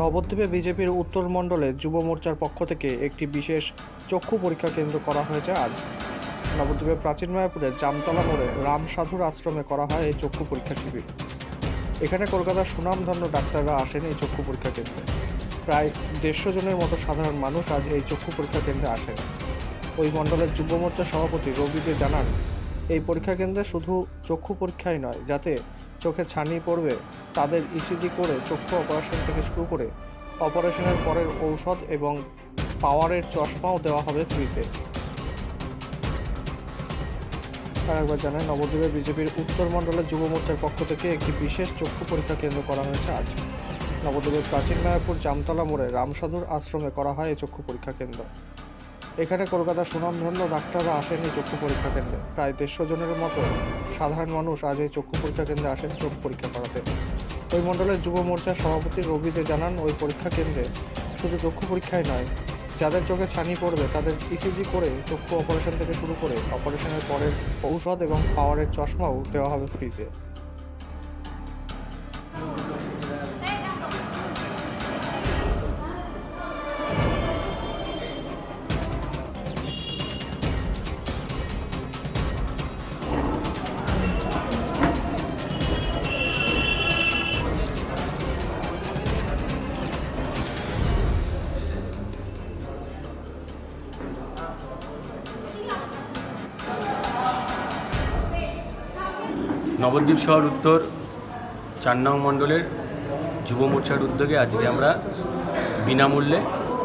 নবদ্বীপে বিজেপির উত্তর মণ্ডলে যুব মোর্চার পক্ষ থেকে একটি বিশেষ চক্ষু পরীক্ষা কেন্দ্র করা হয়েছে আজ। নবদ্বীপের প্রাচীন মায়াপুরের জামতলা মোড়ে রাম সাধুর আশ্রমে করা হয় এই চক্ষু পরীক্ষা শিবির। এখানে কলকাতার সুনামধন্য ডাক্তাররা আসেন এই চক্ষু পরীক্ষা কেন্দ্রে। প্রায় 150 জনের মতো সাধারণ মানুষ আজ এই চক্ষু পরীক্ষা কেন্দ্রে আসেন। ওই মণ্ডলের যুব মোর্চার সভাপতি রবি দে জানান, এই পরীক্ষা কেন্দ্রে শুধু চক্ষু পরীক্ষাই নয়, যাতে চোখে ছানি পড়বে তাদের ইসিজি করে চক্ষু অপারেশন থেকে শুরু করে অপারেশনের পরের ঔষধ এবং পাওয়ারের চশমাও দেওয়া হবে ফ্রিতে। আরেকবার জানায়, নবদ্বীপে বিজেপির উত্তর মণ্ডলের যুব মোর্চার পক্ষ থেকে একটি বিশেষ চক্ষু পরীক্ষা কেন্দ্র করা হয়েছে আজ। নবদ্বীপের প্রাচীন মায়াপুর জামতলা মোড়ে রামসাধুর আশ্রমে করা হয় এই চক্ষু পরীক্ষা কেন্দ্র। এখানে কলকাতার সুনামধন্য ডাক্তাররা আসেন এই চক্ষু পরীক্ষা কেন্দ্রে। প্রায় 150 জনের মতো সাধারণ মানুষ আজ এই চক্ষু পরীক্ষা কেন্দ্রে আসেন চোখ পরীক্ষা করাতে। ওই মণ্ডলের যুব মোর্চার সভাপতি রবি দে জানান, ওই পরীক্ষা কেন্দ্রে শুধু চক্ষু পরীক্ষাই নয়, যাদের চোখে ছানি পড়বে তাদের ইসিজি করে চক্ষু অপারেশন থেকে শুরু করে অপারেশনের পরের ঔষধ এবং পাওয়ারের চশমাও দেওয়া হবে ফ্রিতে। নবদ্বীপ শহর উত্তর 4 নং মণ্ডলের যুব মোর্চার উদ্যোগে আজকে আমরা বিনামূল্যে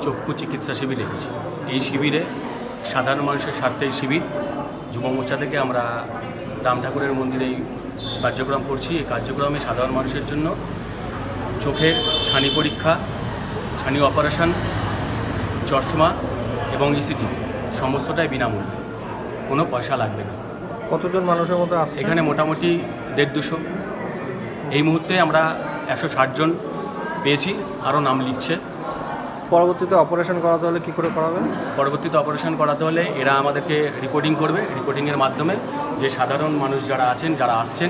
চক্ষু চিকিৎসা শিবির রেখেছি। এই শিবিরে সাধারণ মানুষের স্বার্থে এই শিবির যুব মোর্চা থেকে আমরা রাম ঠাকুরের মন্দিরে এই কার্যক্রম করছি। এই কার্যক্রমে সাধারণ মানুষের জন্য চোখের ছানি পরীক্ষা, ছানি অপারেশন, চশমা এবং ইসিজি সমস্তটাই বিনামূল্যে, কোনো পয়সা লাগবে না। কতজন মানুষের মতো আসছে এখানে? মোটামুটি 150-200। এই মুহূর্তে আমরা 160 জন পেয়েছি, আরও নাম লিখছে। পরবর্তীতে অপারেশন করাতে হলে কী করে করাবে? পরবর্তীতে অপারেশন করাতে হলে এরা আমাদেরকে রিপোর্টিং করবে। রিপোর্টিংয়ের মাধ্যমে যে সাধারণ মানুষ যারা আছেন, যারা আসছেন,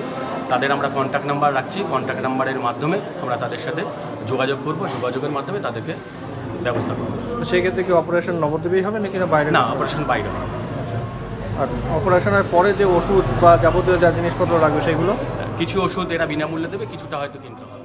তাদের আমরা কন্ট্যাক্ট নাম্বার রাখছি। কন্ট্যাক্ট নাম্বারের মাধ্যমে আমরা তাদের সাথে যোগাযোগ করব। যোগাযোগের মাধ্যমে তাদেরকে ব্যবস্থা করব। সেই ক্ষেত্রে কি অপারেশন নবদ্বীপেই হবে নাকি না বাইরে? না, অপারেশন বাইরে হবে। আর অপারেশনের পরে যে ওষুধ বা যাবতীয় যা জিনিসপত্র লাগবে সেগুলো? কিছু ওষুধ এরা বিনামূল্যে দেবে, কিছুটা হয়তো কিনতে হবে।